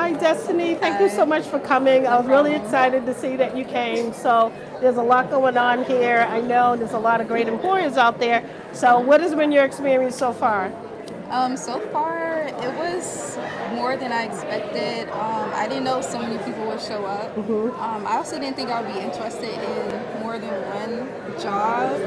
Hi, Destiny. Thank you so Hi. much for coming. I No was really problem. excited to see that you came. So, there's a lot going on here. I know there's a lot of great employers out there. So, what has been your experience so far? So far, it was more than I expected. I didn't know so many people would show up. I also didn't think I would be interested in more than one job.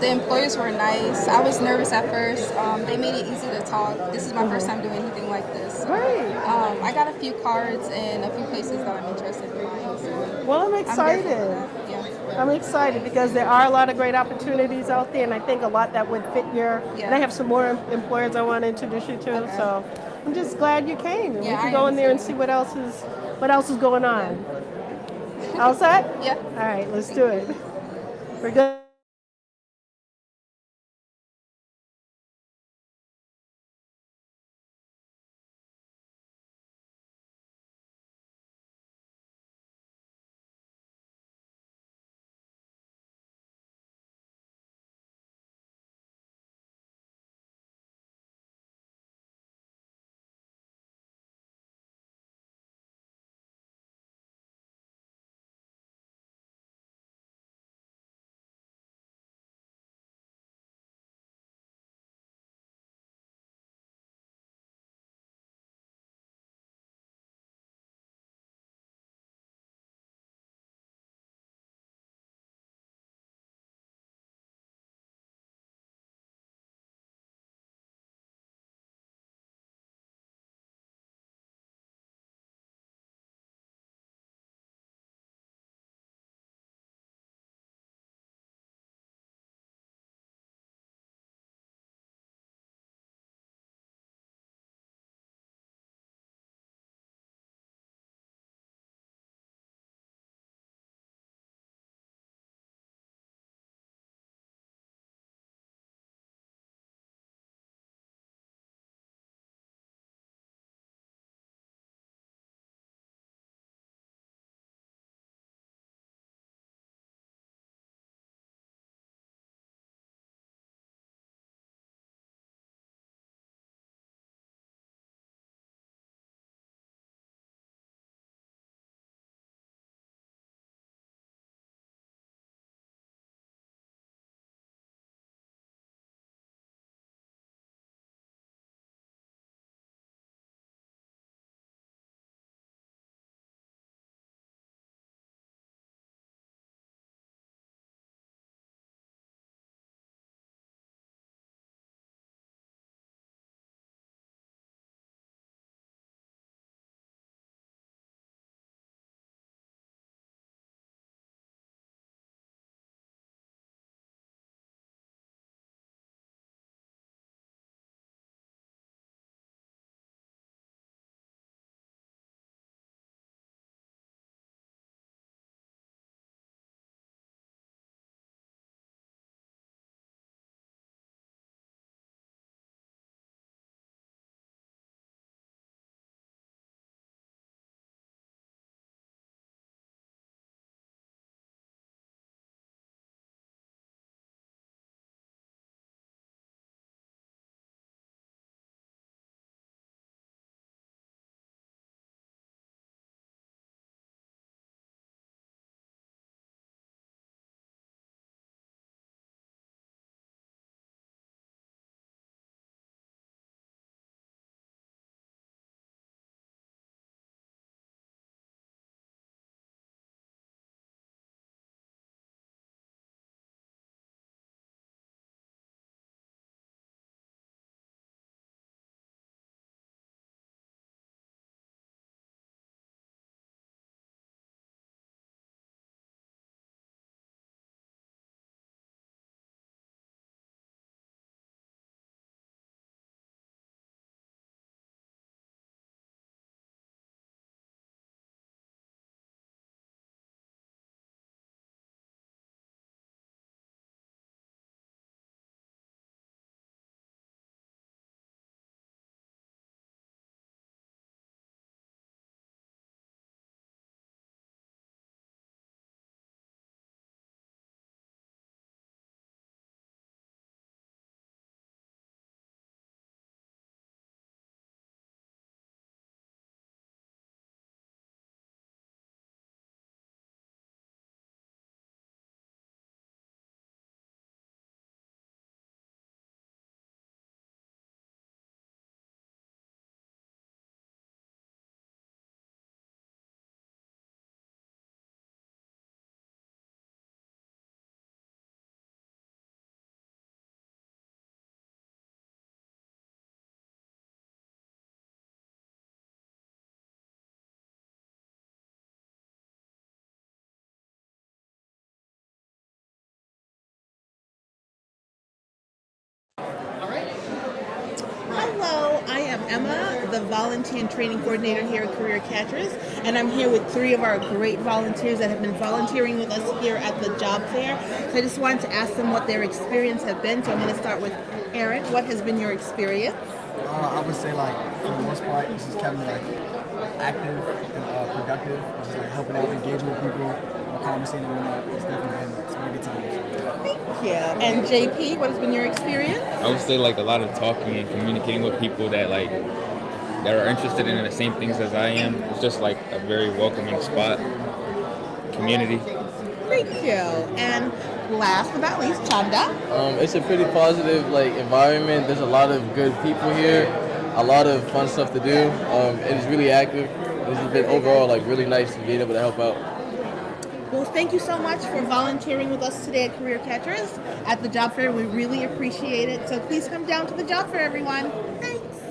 The employers were nice. I was nervous at first. They made it easy to talk. This is my first time doing anything like this. So, Great. I got a few cards and a few places that I'm interested in applying. So Well, I'm I'm grateful for excited. that. Yeah. I'm excited because there are a lot of great opportunities out there, and I think a lot that would fit your. And I Yeah. have some more employers I want to introduce you to. Okay. So, I'm just glad you came, and we Yeah, can I go am in there and see too. what else is going Yeah. on. All set? Yeah. All right, let's Thank do it. you. We're good. Emma, the volunteer and training coordinator here at Career Catchers, and I'm here with three of our great volunteers that have been volunteering with us here at the job fair. So I just wanted to ask them what their experience has been. So I'm going to start with Aaron. What has been your experience? I would say like for the most part, this has kept me like active and productive. Just like helping out, engaging with people, conversating with them. It's definitely been some really good times. Thank you. And JP, what has been your experience? I would say like a lot of talking and communicating with people that are interested in the same things as I am. It's just like a very welcoming spot, community. Thank you. And last but not least, Chanda. It's a pretty positive environment. There's a lot of good people here, a lot of fun stuff to do. It is really active. This has been overall really nice to being able to help out. Well, thank you so much for volunteering with us today at Career Catchers at the job fair. We really appreciate it. So please come down to the job fair, everyone. Thanks.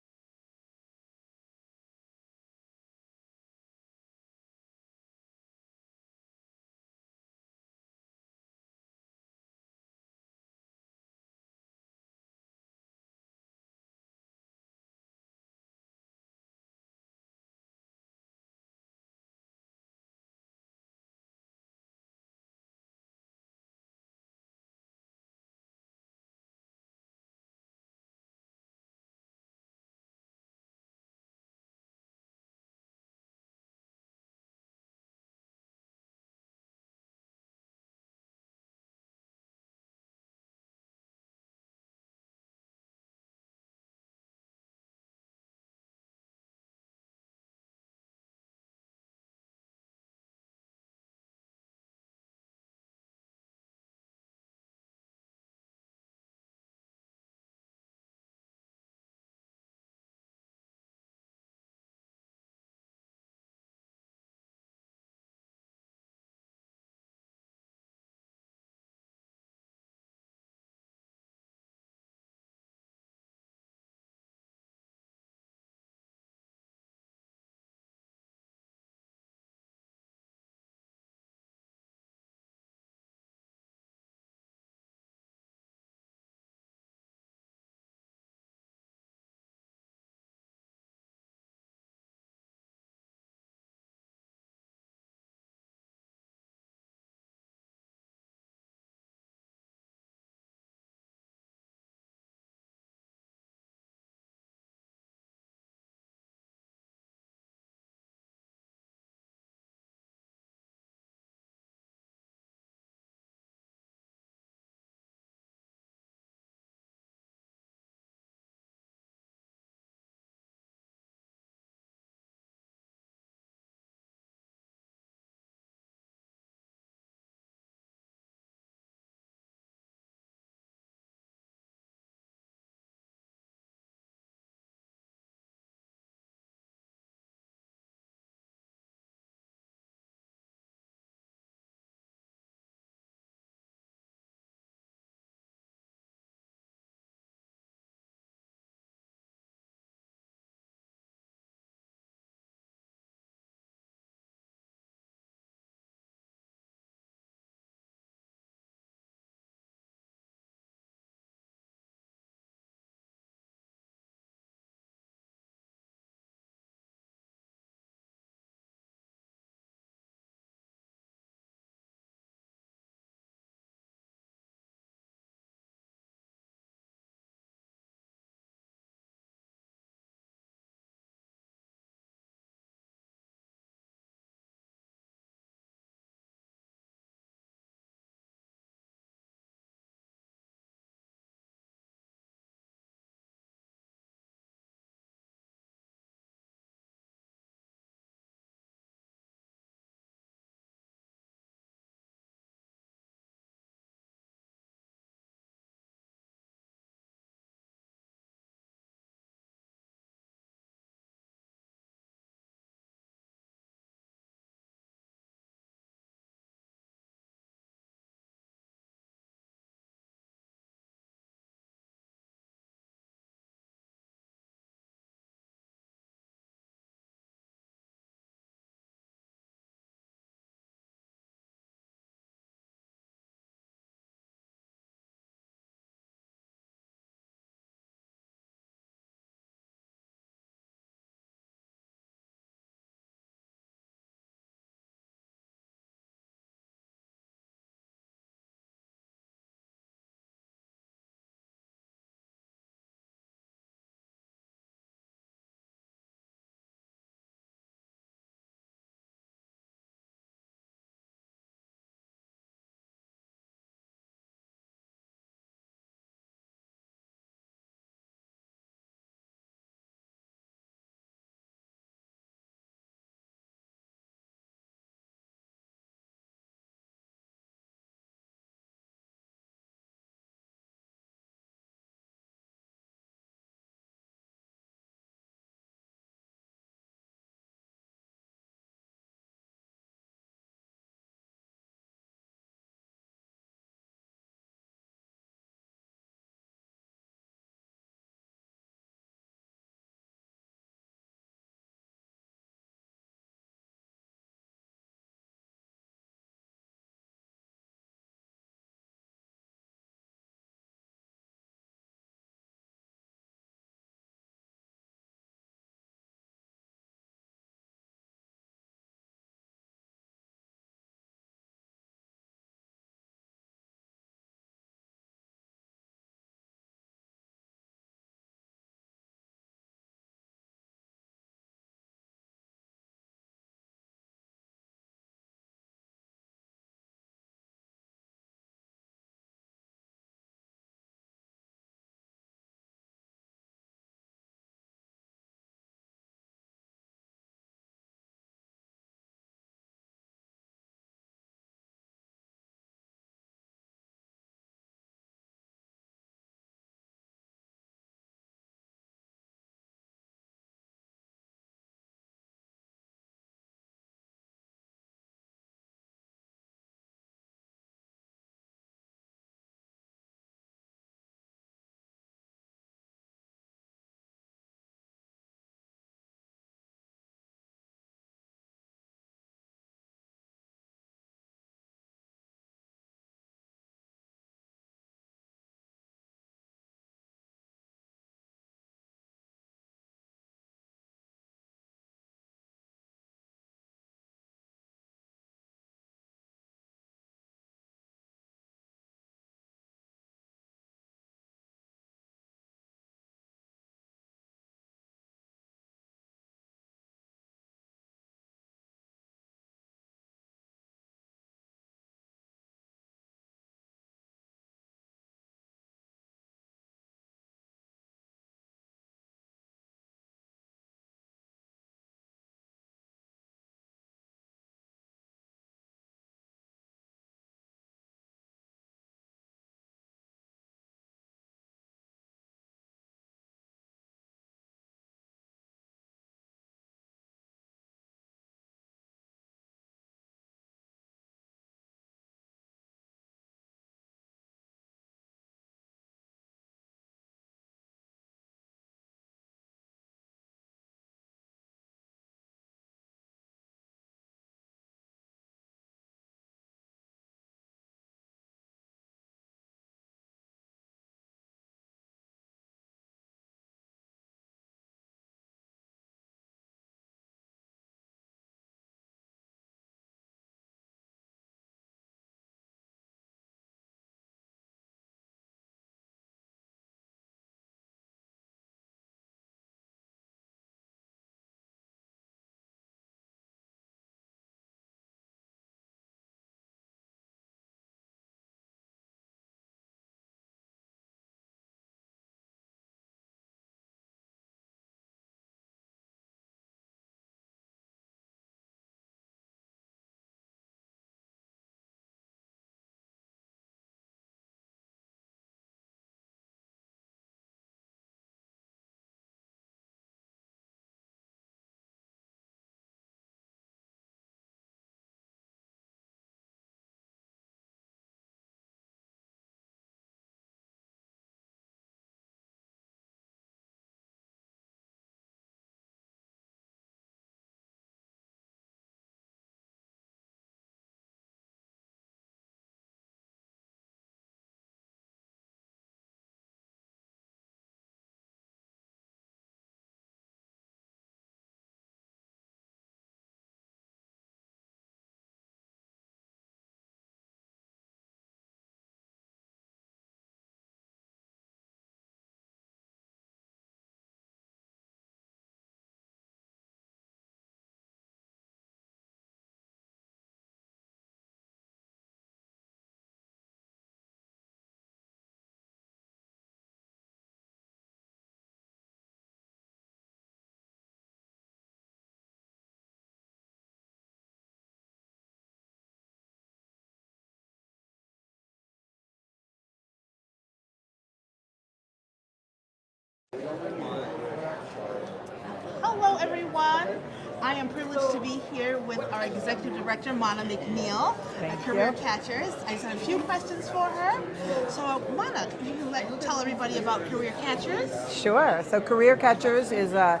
Hello, everyone. I am privileged to be here with our Executive Director, Mana McNeil at Career Catchers. I just have a few questions for her. So, Mana, if you can tell everybody about Career Catchers. Sure. So Career Catchers is a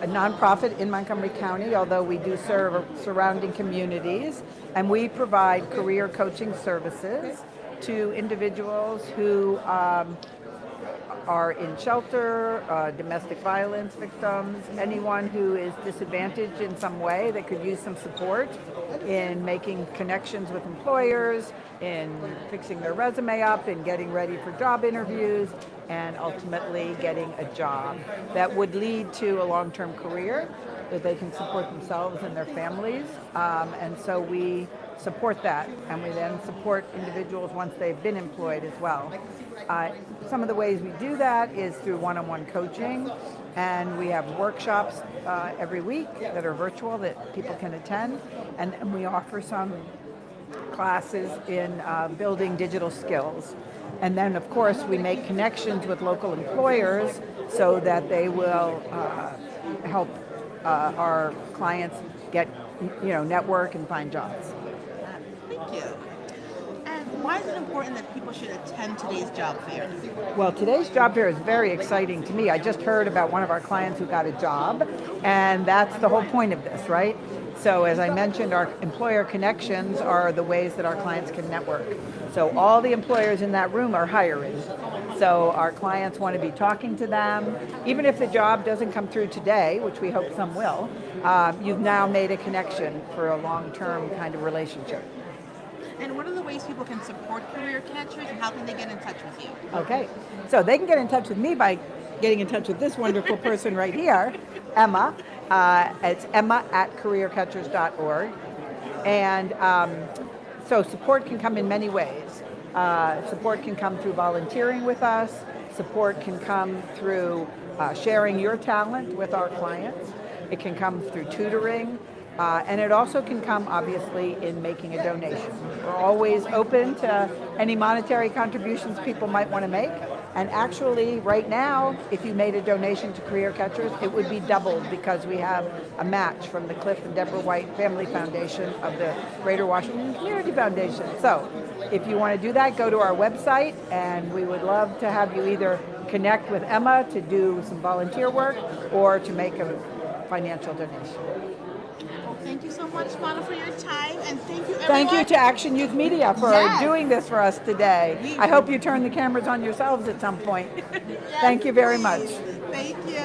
nonprofit in Montgomery County, although we do serve surrounding communities, and we provide career coaching services to individuals who are in shelter, domestic violence victims, anyone who is disadvantaged in some way that could use some support in making connections with employers, in fixing their resume up, in getting ready for job interviews, and ultimately getting a job that would lead to a long-term career that they can support themselves and their families. And so we support that, and we then support individuals once they've been employed as well. Some of the ways we do that is through one-on-one coaching, and we have workshops every week that are virtual that people can attend, and we offer some classes in building digital skills. And then, of course, we make connections with local employers so that they will help our clients get, network and find jobs. Thank you. And why is it important that people should attend today's job fair? Well, today's job fair is very exciting to me. I just heard about one of our clients who got a job, and that's the whole point of this, right? So as I mentioned, our employer connections are the ways that our clients can network. So all the employers in that room are hiring. So our clients want to be talking to them. Even if the job doesn't come through today, which we hope some will, you've now made a connection for a long-term kind of relationship. And what are the ways people can support Career Catchers, and how can they get in touch with you? Okay, so they can get in touch with me by getting in touch with this wonderful person right here, Emma. It's emma@careercatchers.org. And so support can come in many ways. Support can come through volunteering with us. Support can come through sharing your talent with our clients. It can come through tutoring. And it also can come, obviously, in making a donation. We're always open to any monetary contributions people might want to make. And actually, right now, if you made a donation to Career Catchers, it would be doubled because we have a match from the Cliff and Deborah White Family Foundation of the Greater Washington Community Foundation. So if you want to do that, go to our website, and we would love to have you either connect with Emma to do some volunteer work or to make a financial donation. Well, thank you so much, Mana, for your time, and thank you, everyone. Thank you to Action Youth Media for Yes. doing this for us today. I hope you turn the cameras on yourselves at some point. Yes, Thank you very please. much. Thank you.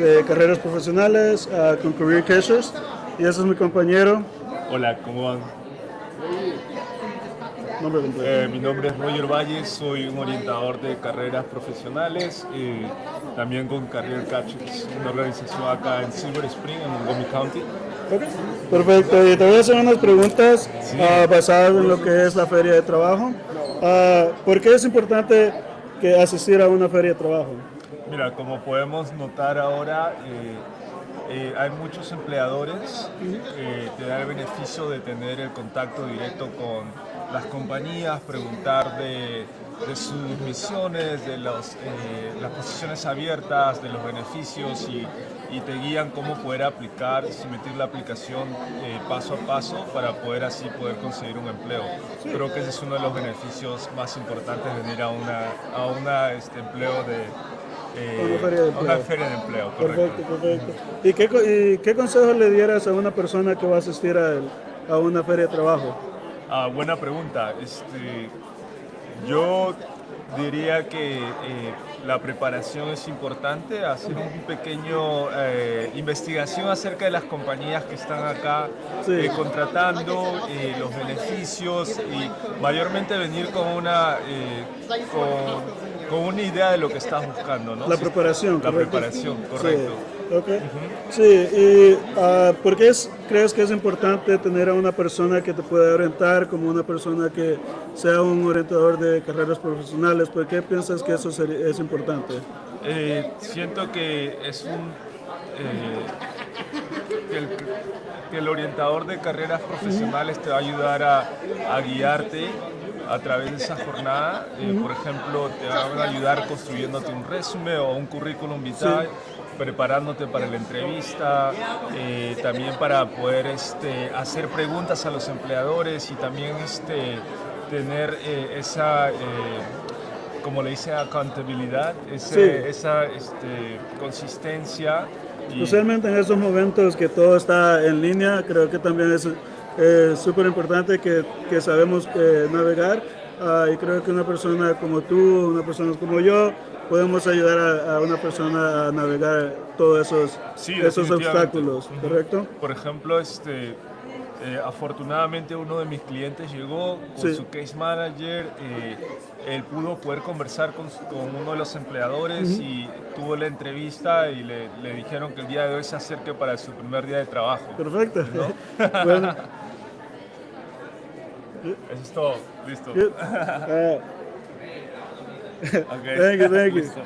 de carreras profesionales con Career Catchers. Y ese es mi compañero. Hola, ¿cómo van? Nombre completo. Mi nombre es Roger Valle, soy un orientador de carreras profesionales, también con Career Catchers, una organización acá en Silver Spring, en Montgomery County. Ok, perfecto. Y te voy a hacer unas preguntas basadas en lo que es la feria de trabajo. ¿Por qué es importante que asistir a una feria de trabajo? Mira, como podemos notar ahora, hay muchos empleadores que te da el beneficio de tener el contacto directo con las compañías, preguntar de sus misiones, de las posiciones abiertas, de los beneficios y te guían cómo poder aplicar, someter la aplicación paso a paso para poder así poder conseguir un empleo. Creo que ese es uno de los beneficios más importantes de venir a una empleo de una feria de empleo, correcto. Perfecto. ¿Y qué consejo le dieras a una persona que va a asistir a una feria de trabajo? Buena pregunta. Yo diría que la preparación es importante, hacer un pequeño investigación acerca de las compañías que están acá contratando, los beneficios y mayormente venir con con una idea de lo que estás buscando, ¿no? La preparación, La correcto. preparación, correcto. Sí, okay. Sí, y ¿por qué crees que es importante tener a una persona que te pueda orientar, como una persona que sea un orientador de carreras profesionales? ¿Por qué piensas que eso es importante? Siento que que el orientador de carreras profesionales te va a ayudar a guiarte a través de esa jornada. Por ejemplo, te van a ayudar construyéndote un resumen o un currículum vitae, preparándote para la entrevista, también para poder hacer preguntas a los empleadores y también tener esa, como le dice, accountabilidad, esa consistencia. Especialmente en estos momentos que todo está en línea, creo que también es súper importante que sabemos navegar y creo que una persona como tú, una persona como yo, podemos ayudar a una persona a navegar todos esos obstáculos, ¿correcto? Por ejemplo, afortunadamente uno de mis clientes llegó con su case manager, él pudo poder conversar con uno de los empleadores y tuvo la entrevista y le dijeron que el día de hoy se acerque para su primer día de trabajo. Perfecto. ¿No? Bueno. Eso es todo, listo. Okay. Thank you. Listo.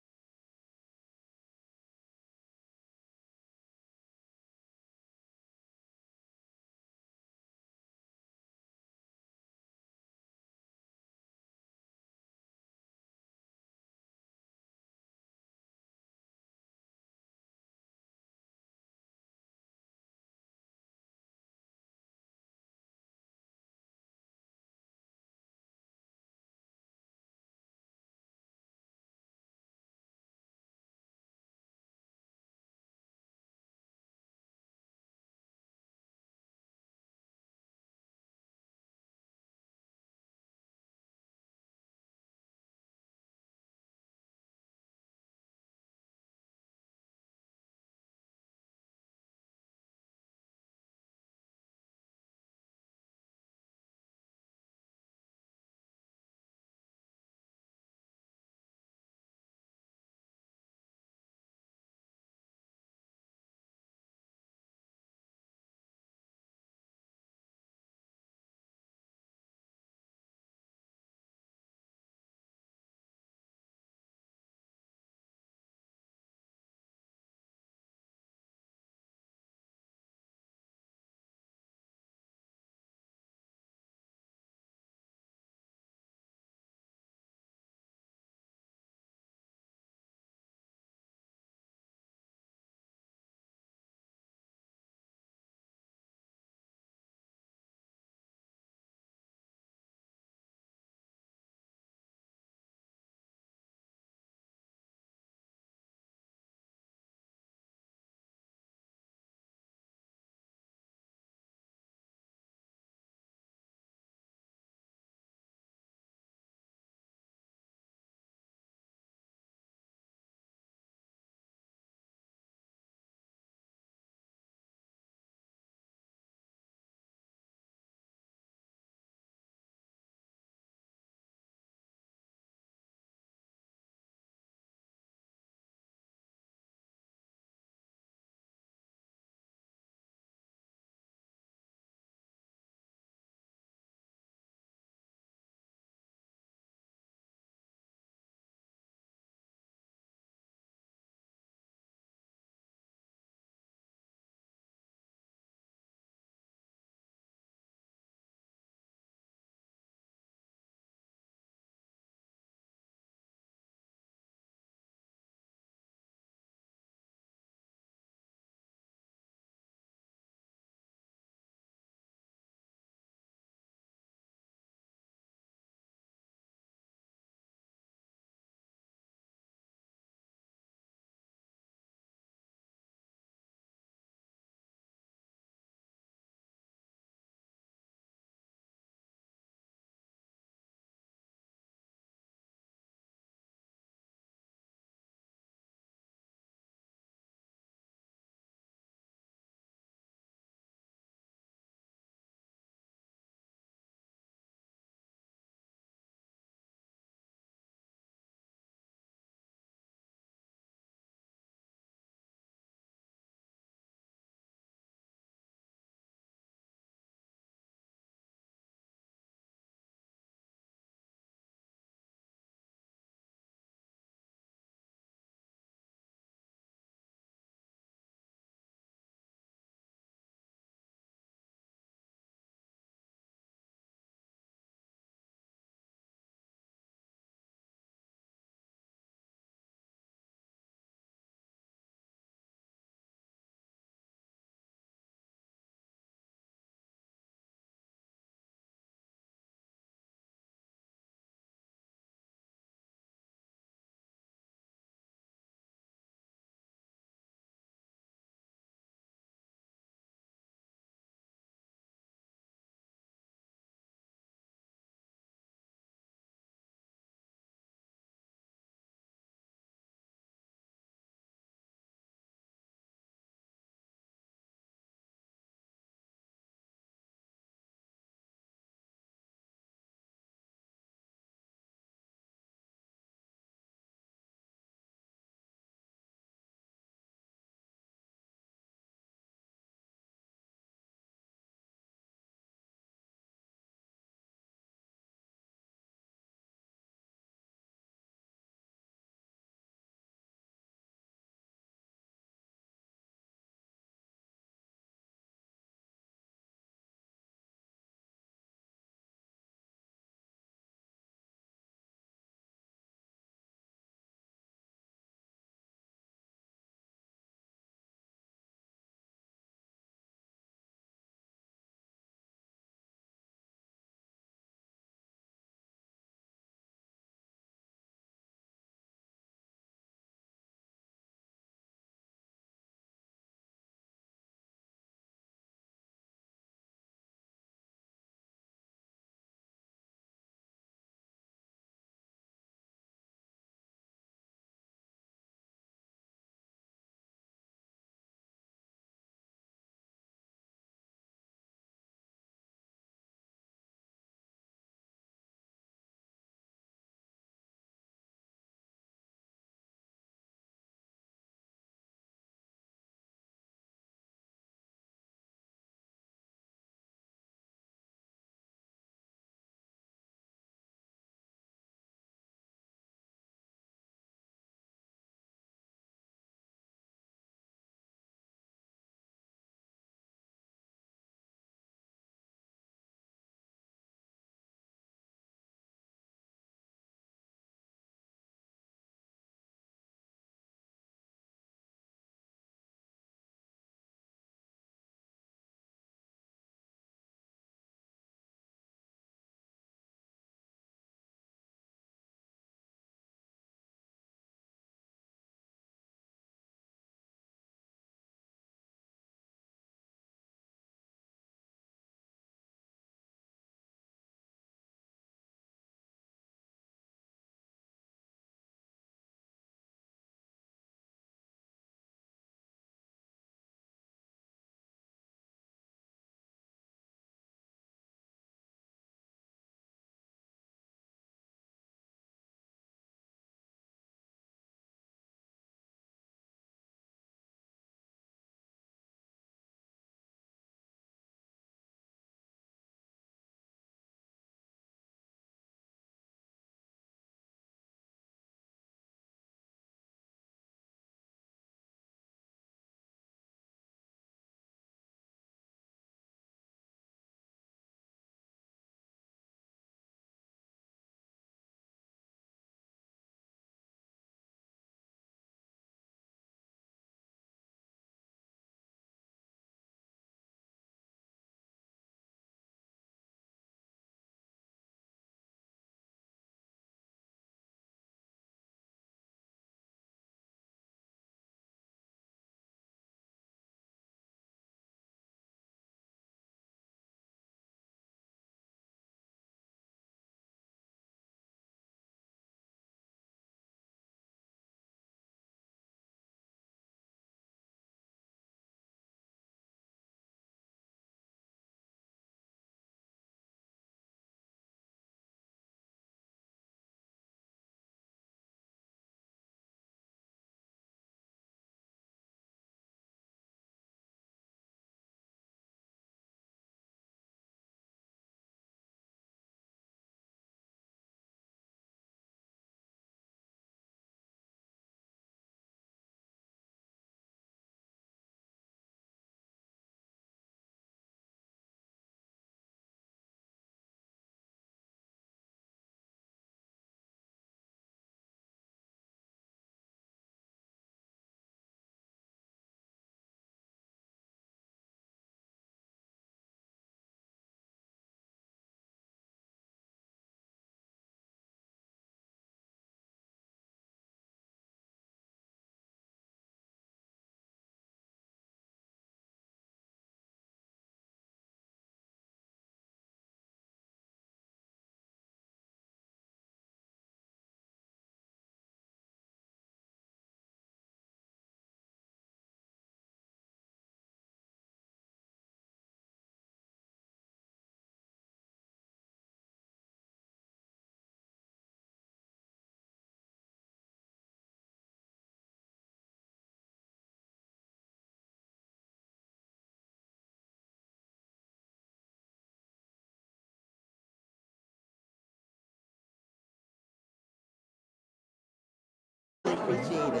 Appreciate it.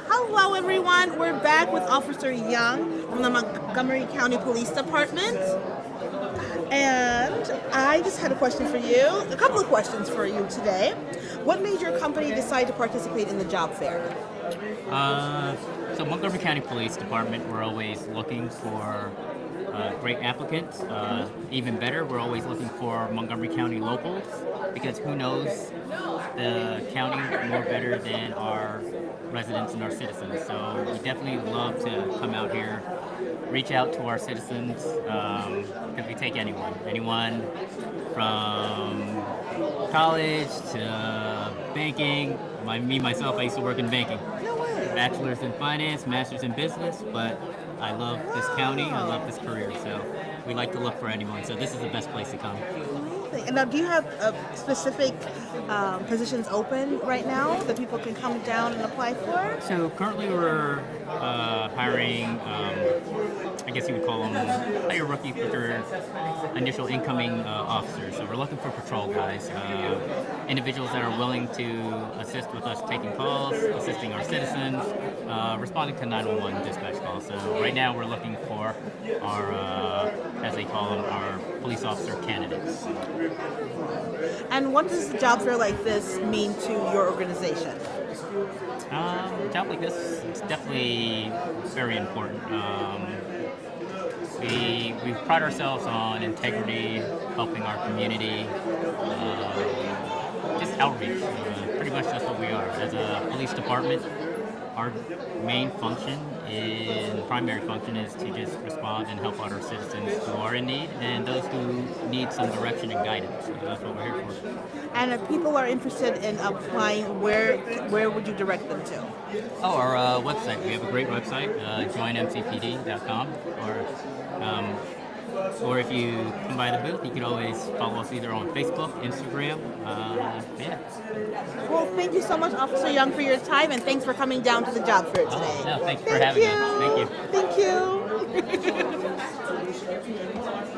Hello, everyone. We're back with Officer Young from the Montgomery County Police Department. And I just had a question for you, a couple of questions for you today. What made your company decide to participate in the job fair? So Montgomery County Police Department, we're always looking for great applicants. Even better, we're always looking for Montgomery County locals, because who knows the county more better than our residents and our citizens. So we definitely love to come out here, reach out to our citizens, because we take anyone from college to banking. Myself, I used to work in banking. No way. Bachelor's in finance, master's in business, but I love this county, I love this career, so we like to look for anyone, so this is the best place to come. Amazing. And now, do you have specific positions open right now that people can come down and apply for? So currently we're hiring, I guess you would call them hire rookies, but they're initial incoming officers. So we're looking for patrol guys, individuals that are willing to assist with us taking calls, assisting our citizens, responding to 911 dispatch calls. So right now we're looking for our, as they call them, our police officer candidates. And what does a job fair like this mean to your organization? A job like this is definitely very important. We pride ourselves on integrity, helping our community, just outreach. Pretty much that's what we are. As a police department, our main function primary function is to just respond and help out our citizens who are in need and those who need some direction and guidance. So that's what we're here for. And if people are interested in applying, where would you direct them to? Oh, our website. We have a great website, joinmcpd.com, or if you come by the booth, you can always follow us either on Facebook, Instagram. Yeah. Well, thank you so much, Officer Young, for your time, and thanks for coming down to the job fair today. Oh, no, thanks for having us. Thank you. Thank you.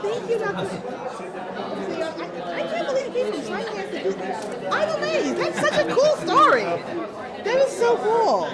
Thank you, Dr. I can't believe people trying to do this. I'm amazed. That's such a cool story. That is so cool.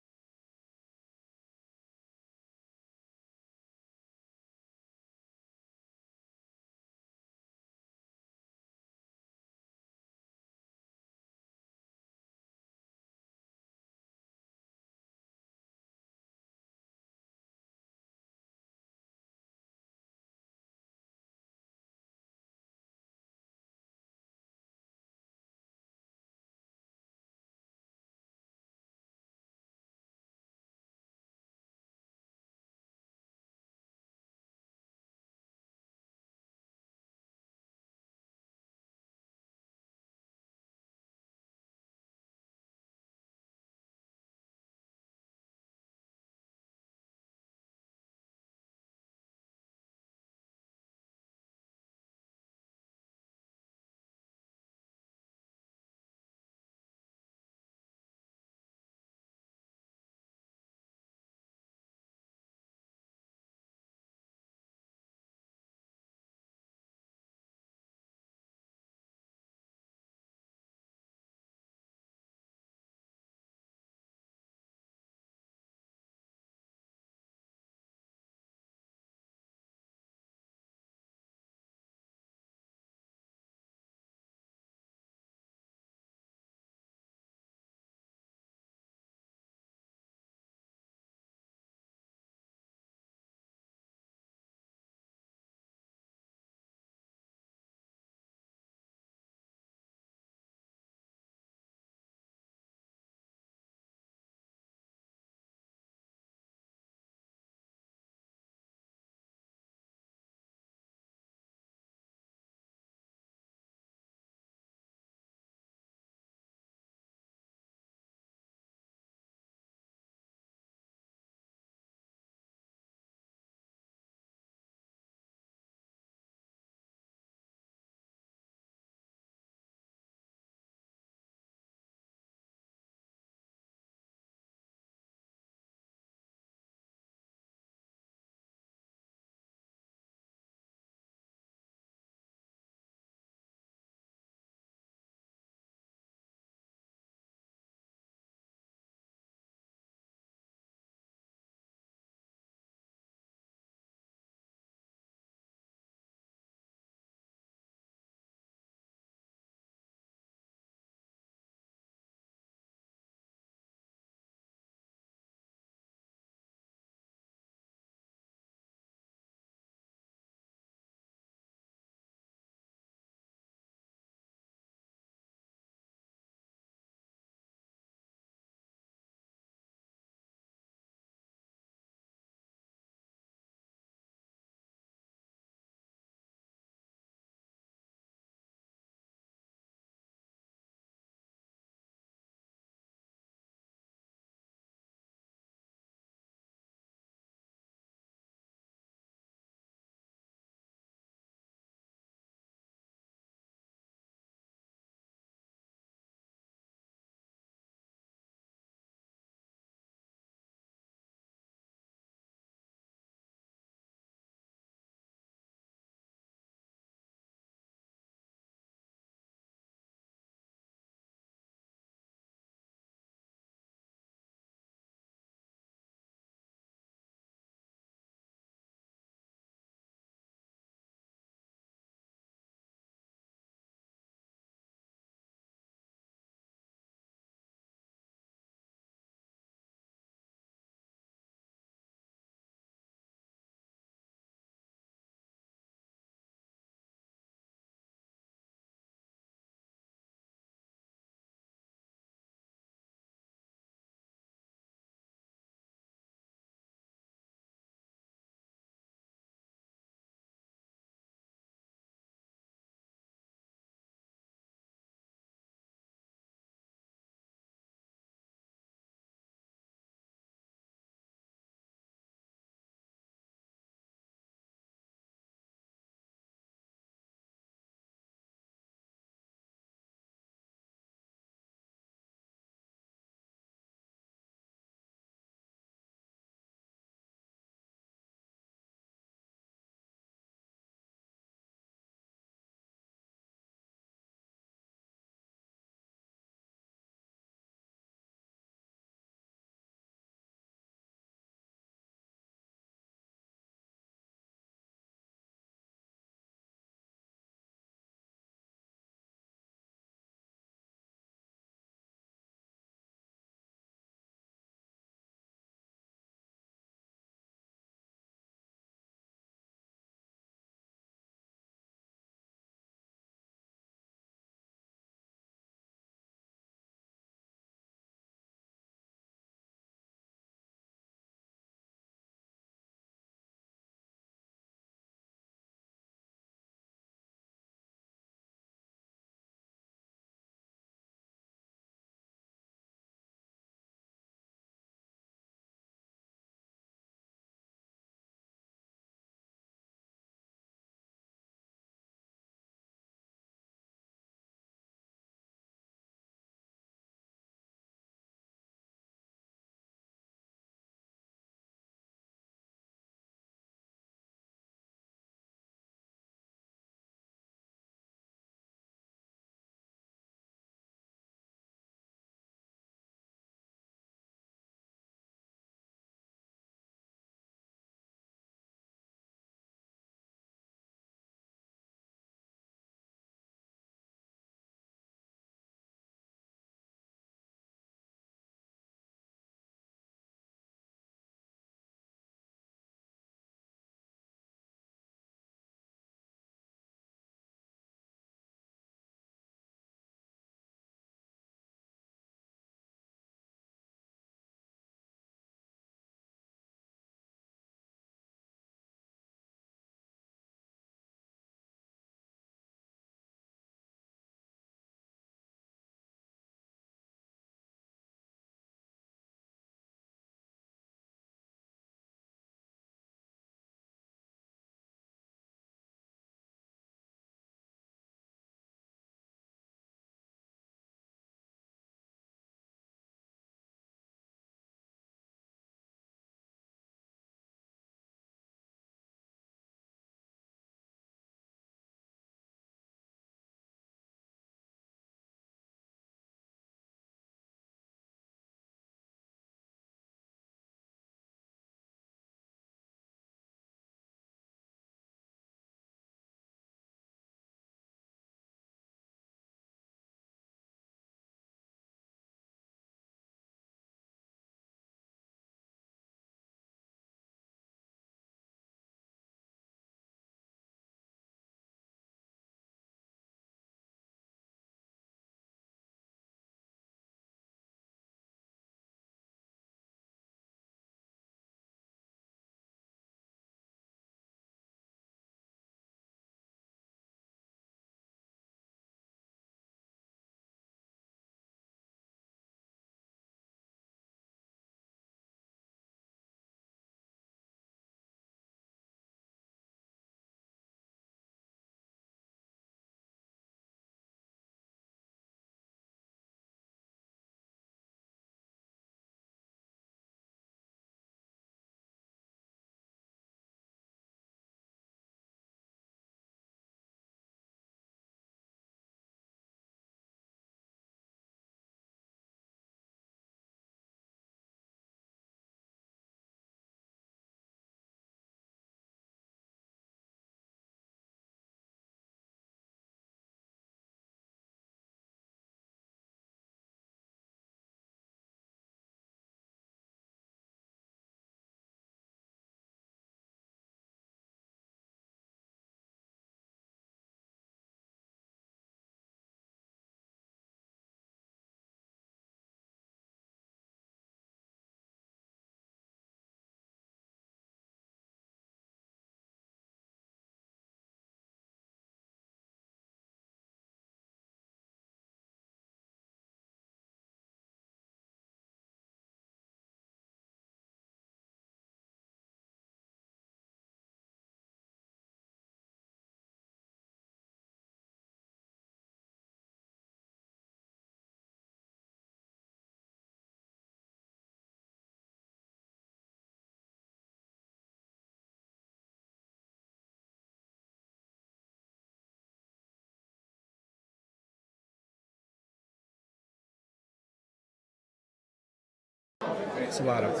It's a lot of.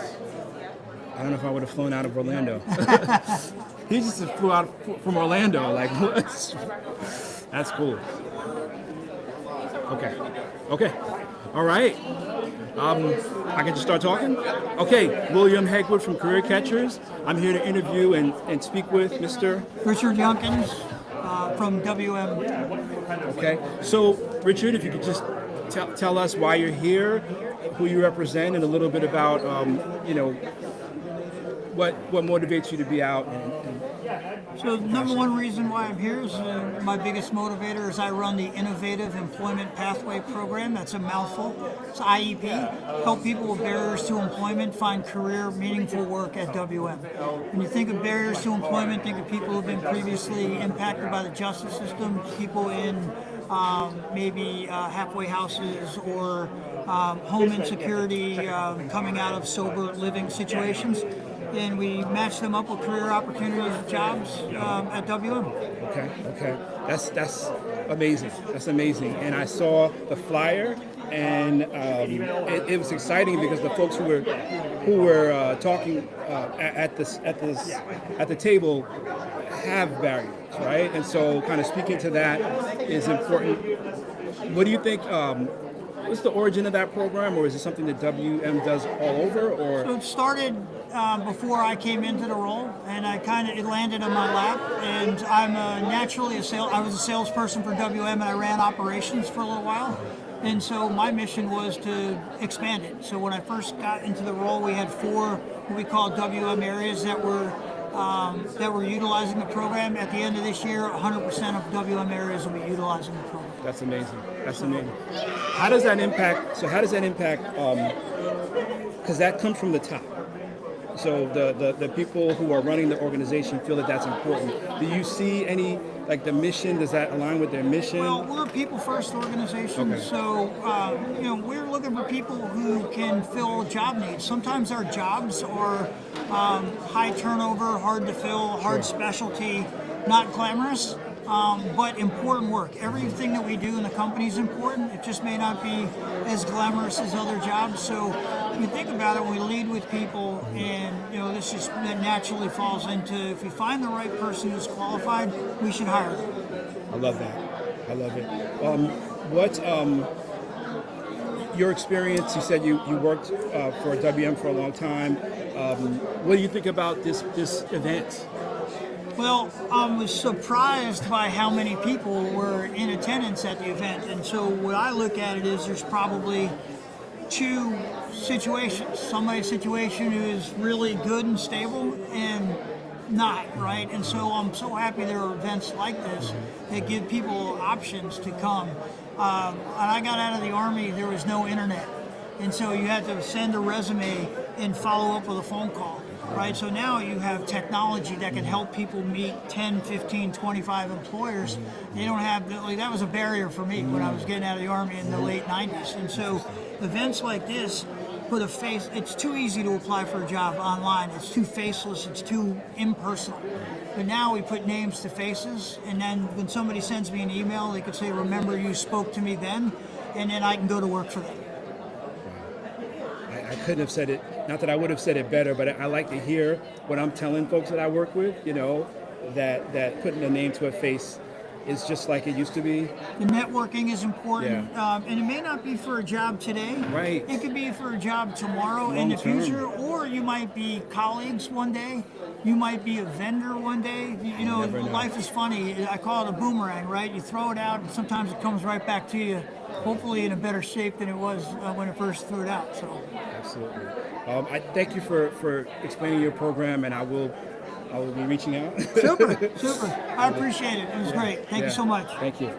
I don't know if I would have flown out of Orlando. He just flew out from Orlando. Like, what? That's cool. Okay. Okay. All right. I can just start talking? Okay, William Hegwood from Career Catchers. I'm here to interview and speak with Mr. Richard Youngkins from WM. Okay, so Richard, if you could just tell us why you're here, who you represent, and a little bit about, what motivates you to be out. So the number one reason why I'm here is my biggest motivator is I run the Innovative Employment Pathway Program. That's a mouthful. It's IEP. Help people with barriers to employment find career, meaningful work at WM. When you think of barriers to employment, think of people who have been previously impacted by the justice system, people in maybe halfway houses or home insecurity, coming out of sober living situations. And we match them up with career opportunities, jobs at WM. Okay. That's amazing. That's amazing. And I saw the flyer, and it was exciting because the folks who were talking at the table have barriers, right? And so, kind of speaking to that is important. What do you think? What's the origin of that program, or is it something that WM does all over? Or so it started before I came into the role, and it landed on my lap. And I'm naturally I was a salesperson for WM, and I ran operations for a little while. And so my mission was to expand it. So when I first got into the role, we had 4 what we call WM areas that were utilizing the program. At the end of this year, 100% of WM areas will be utilizing the program. That's amazing. That's amazing. How does that impact? Because that comes from the top. So the people who are running the organization feel that that's important. Do you see any, like the mission, does that align with their mission? Well, we're a people-first organization, so we're looking for people who can fill job needs. Sometimes our jobs are high turnover, hard to fill, hard specialty, not glamorous, but important work. Everything that we do in the company is important. It just may not be as glamorous as other jobs. So when you think about it, we lead with people, and this just that naturally falls into, if we find the right person who's qualified, we should hire them. I love that. I love it. What your experience? You said you worked for WM for a long time. What do you think about this event? Well, I was surprised by how many people were in attendance at the event. And so what I look at it is there's probably 2 situations. Somebody's situation who is really good and stable and not, right? And so I'm so happy there are events like this that give people options to come. When I got out of the Army, there was no internet. And so you had to send a resume and follow up with a phone call. Right, so now you have technology that can help people meet 10, 15, 25 employers. They don't have, that was a barrier for me when I was getting out of the Army in the late 90s. And so events like this put a face, it's too easy to apply for a job online. It's too faceless, it's too impersonal. But now we put names to faces, and then when somebody sends me an email, they could say, remember you spoke to me then, and then I can go to work for them. I couldn't have said it, not that I would have said it better, but I like to hear what I'm telling folks that I work with, that putting a name to a face is just like it used to be. The networking is important, and it may not be for a job today. Right. It could be for a job tomorrow, Long in the term. future, or you might be colleagues one day. You might be a vendor one day. never know. Life is funny. I call it a boomerang, right? You throw it out, and sometimes it comes right back to you, hopefully in a better shape than it was when it first threw it out. So. Absolutely. I thank you for explaining your program, and I will be reaching out. Super. I appreciate it. It was great. Thank you so much. Thank you.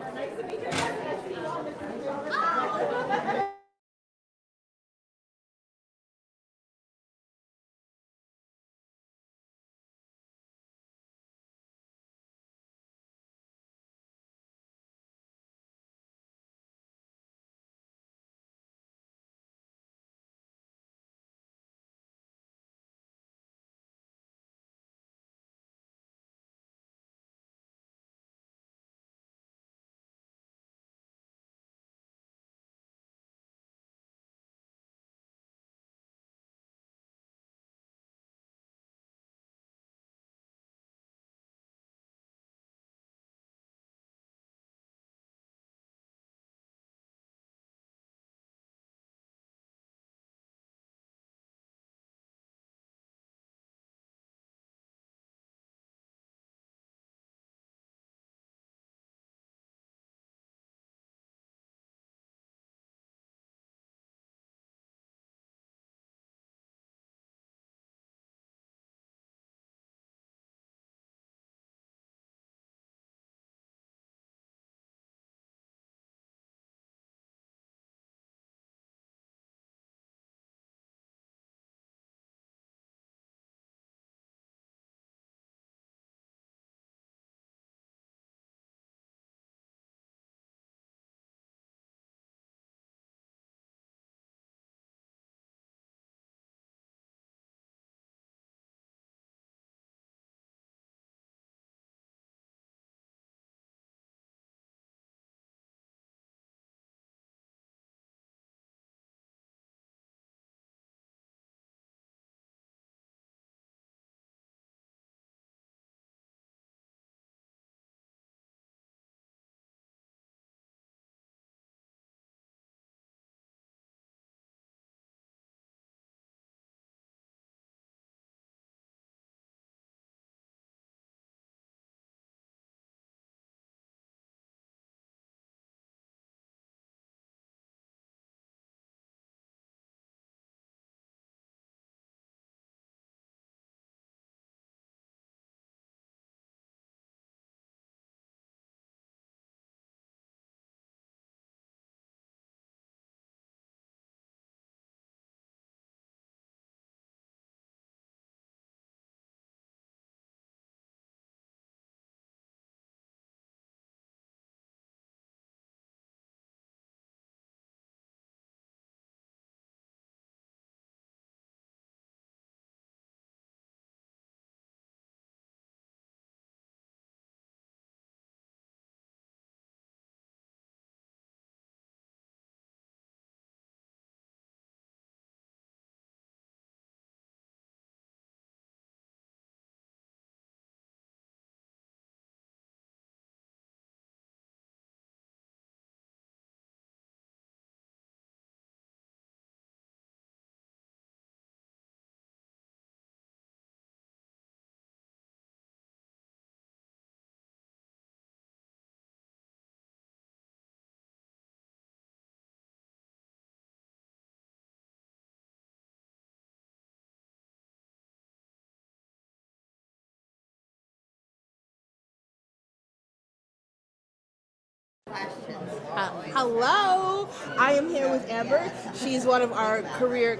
Hello, I am here with Amber. She's one of our career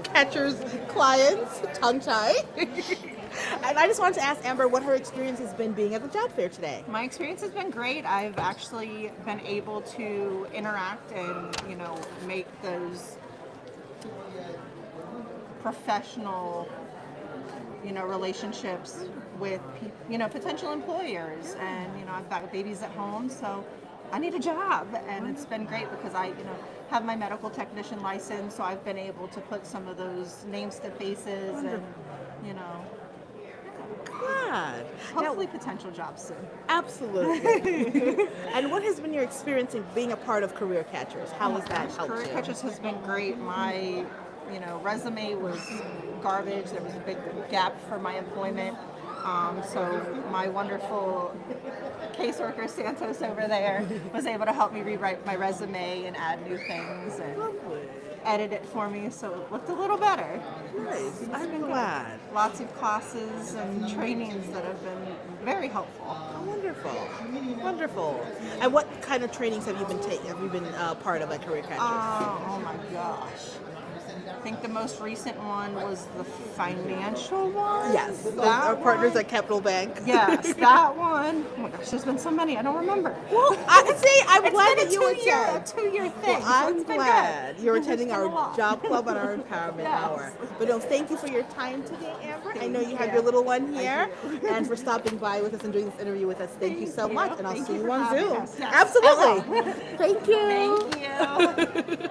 catchers clients, tongue tie. And I just wanted to ask Amber what her experience has been being at the job fair today. My experience has been great. I've actually been able to interact and, make those professional, relationships with, potential employers. And, I've got babies at home, so I need a job. And it's been great because I, have my medical technician license, so I've been able to put some of those names to faces and, God. hopefully potential jobs soon. Absolutely. And what has been your experience in being a part of Career Catchers? How has that helped Career you? Catchers has been great. My, resume was garbage. There was a big gap for my employment. So my wonderful caseworker Santos over there was able to help me rewrite my resume and add new things and edit it for me so it looked a little better. Nice. I'm glad. Lots of classes and trainings that have been very helpful. Oh, wonderful. Wonderful. And what kind of trainings have you been taking? Have you been part of at Career Catchers? Oh my gosh. I think the most recent one was the financial one. Yes. That Our partners one? at Capital Bank. Yes, that one. Oh my gosh, there's been so many. I don't remember. Well, I'm It's glad been that you a attend. two-year thing. Well, so I'm it's been glad good. you're There's attending been our a lot. job club and our empowerment Yes. hour. But no, thank you for your time today, Amber. I know you have you. your little one I here, do. and for stopping by with us and doing this interview with us. Thank you so much, and I'll Thank see you you for on having Zoom. us. Yes, Absolutely. Thank you. Thank you.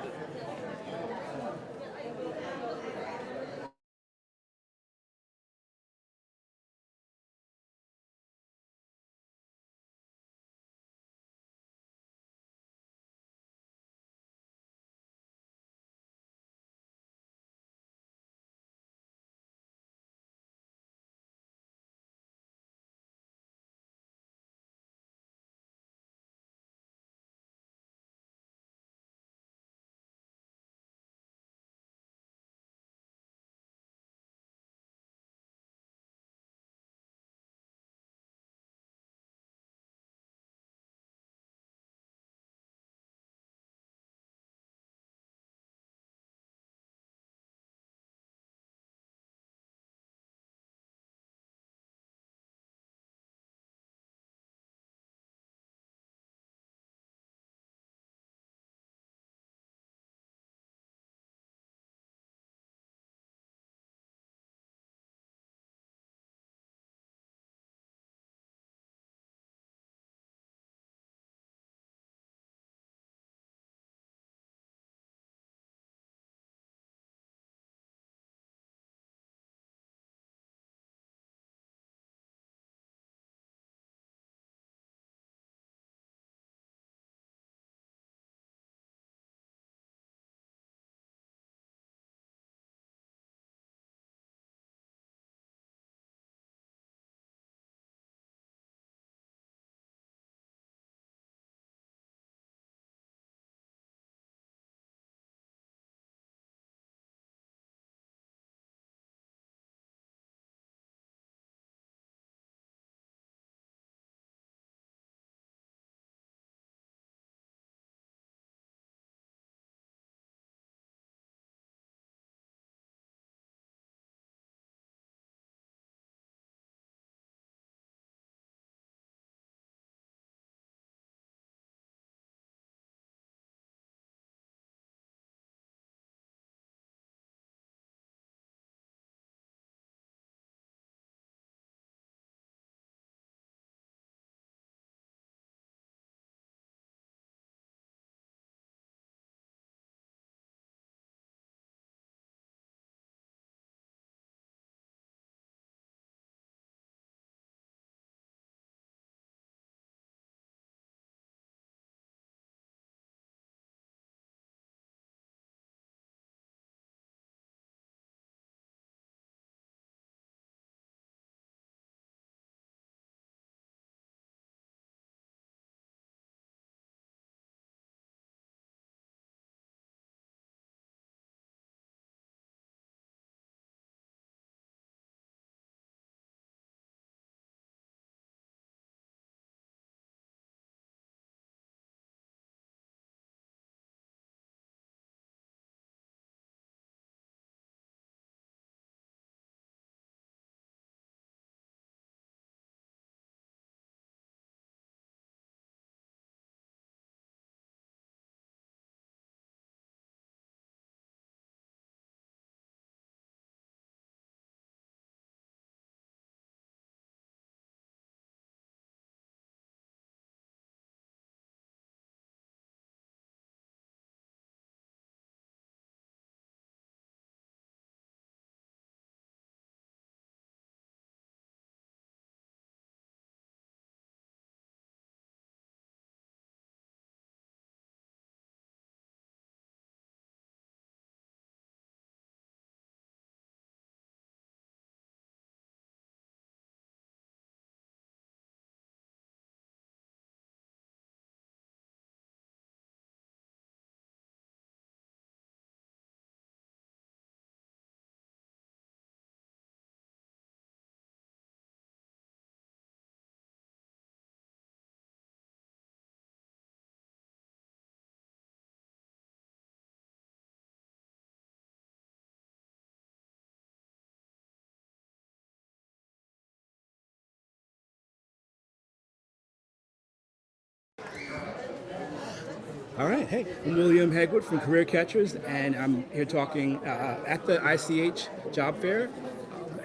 All right. Hey, I'm William Hegwood from Career Catchers, and I'm here talking at the ICH Job Fair.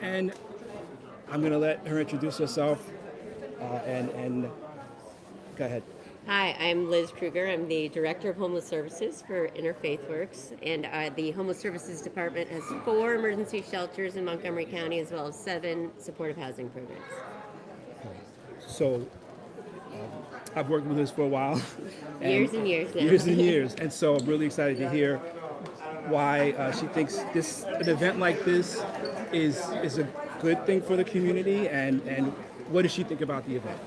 And I'm going to let her introduce herself and go ahead. Hi, I'm Liz Kruger. I'm the Director of Homeless Services for Interfaith Works, and the Homeless Services Department has 4 emergency shelters in Montgomery County as well as 7 supportive housing programs. So I've worked with Liz for a while. Years and years now. Years and years. And so I'm really excited to hear why she thinks an event like this is a good thing for the community, and what does she think about the event?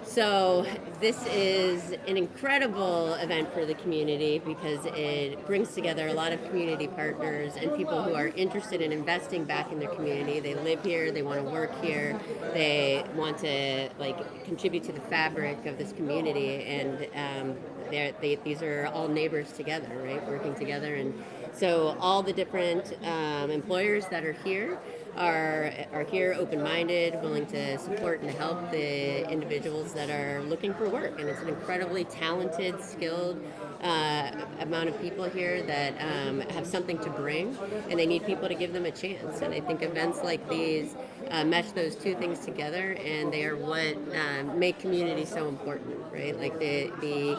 So this is an incredible event for the community because it brings together a lot of community partners and people who are interested in investing back in their community. They live here, they want to work here, they want to contribute to the fabric of this community, and these are all neighbors together, right, working together. And so all the different employers that are here are here open-minded, willing to support and help the individuals that are looking for work. And it's an incredibly talented, skilled amount of people here that have something to bring, and they need people to give them a chance. And I think events like these mesh those two things together, and they are what make community so important, right? Like the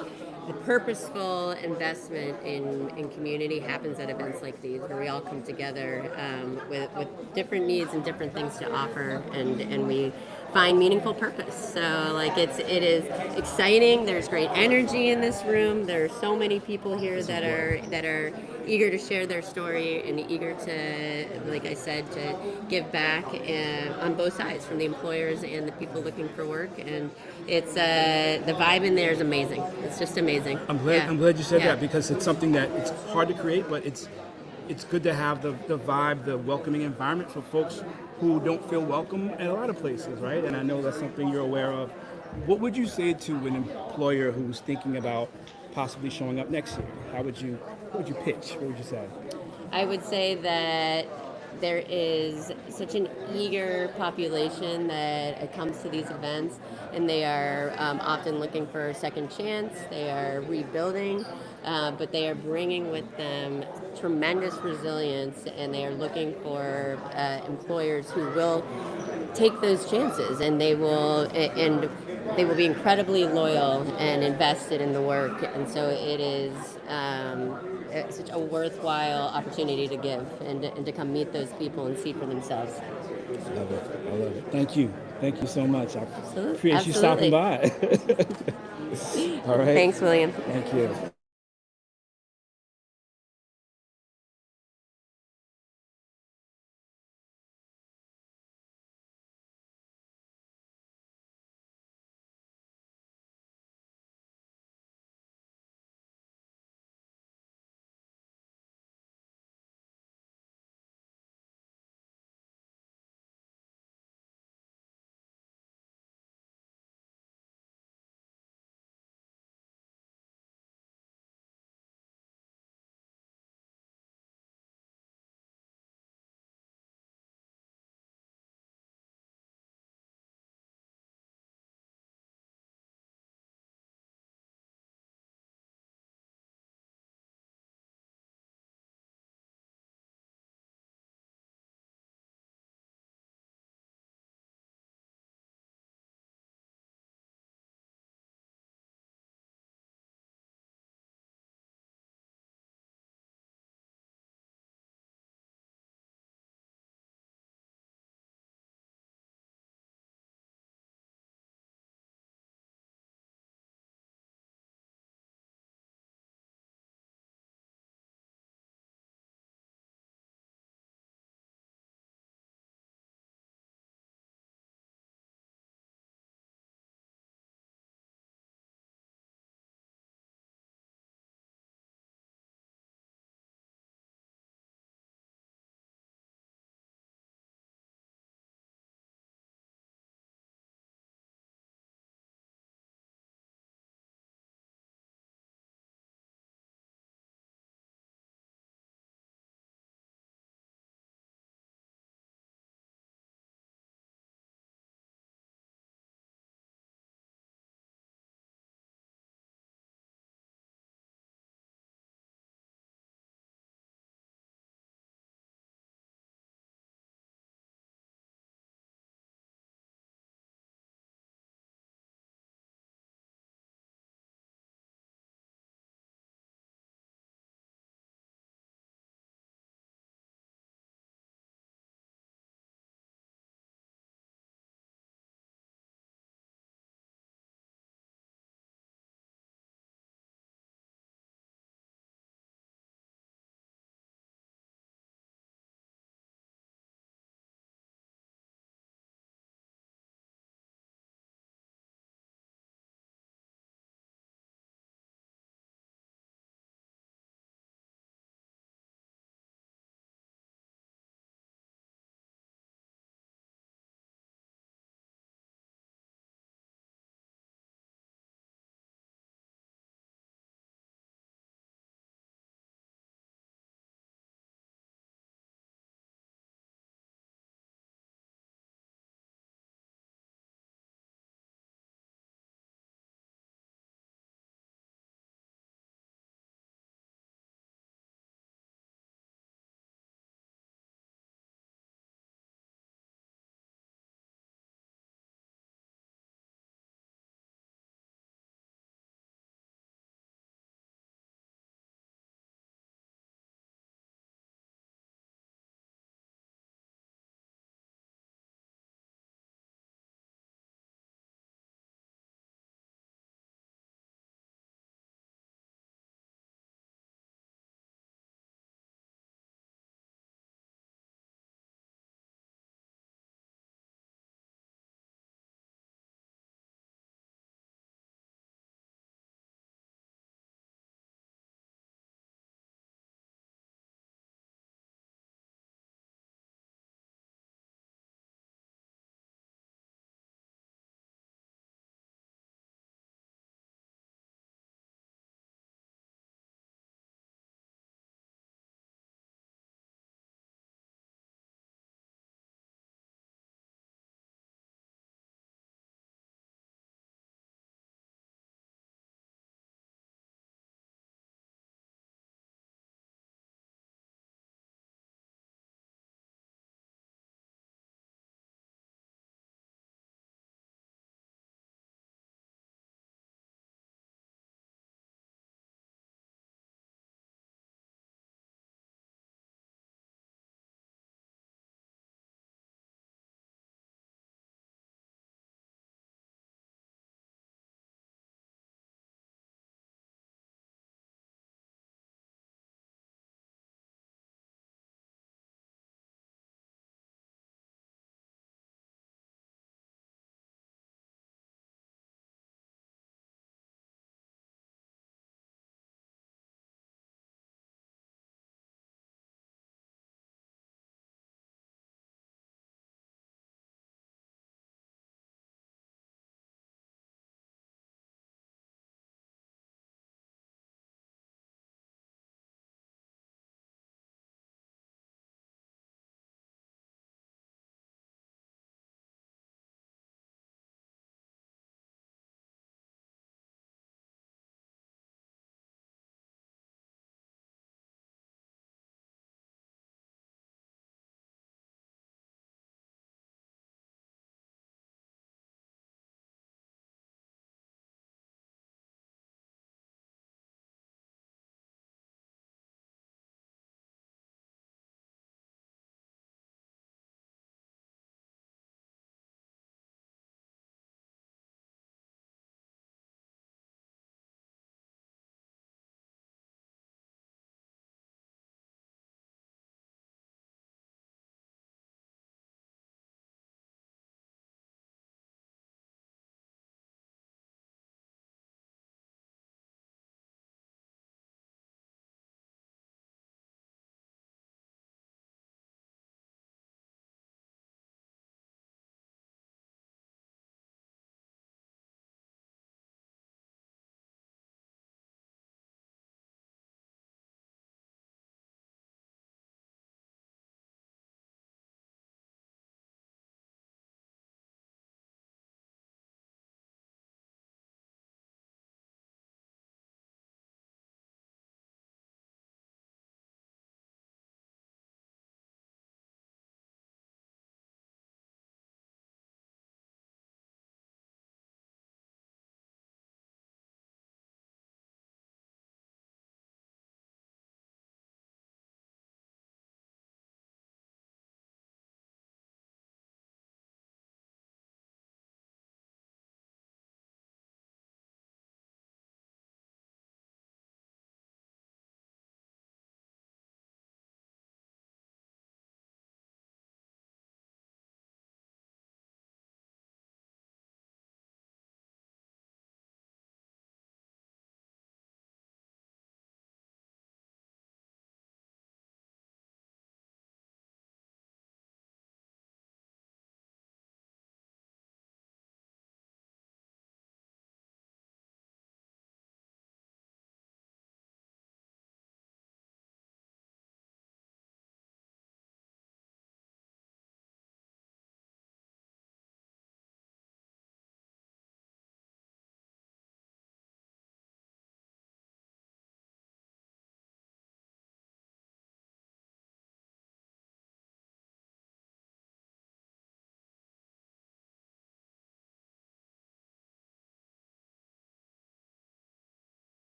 purposeful investment in community happens at events like these, where we all come together with different needs and different things to offer, and we find meaningful purpose. So it is exciting. There's great energy in this room. There are so many people here that are eager to share their story and eager to, like I said, to give back on both sides, from the employers and the people looking for work. And it's the vibe in there is amazing. It's just amazing. I'm glad you said Yeah. that, because it's something that it's hard to create, but it's good to have the vibe, the welcoming environment for folks who don't feel welcome at a lot of places, right? And I know that's something you're aware of. What would you say to an employer who's thinking about possibly showing up next year? What would you pitch? What would you say? I would say that there is such an eager population that comes to these events, and they are often looking for a second chance. They are rebuilding, but they are bringing with them tremendous resilience, and they are looking for employers who will take those chances, and they will be incredibly loyal and invested in the work. And so it is it's such a worthwhile opportunity to give and to come meet those people and see for themselves. I love it. Thank you so much. I Absolutely. appreciate you stopping by. All right. Thanks, William. Thank you.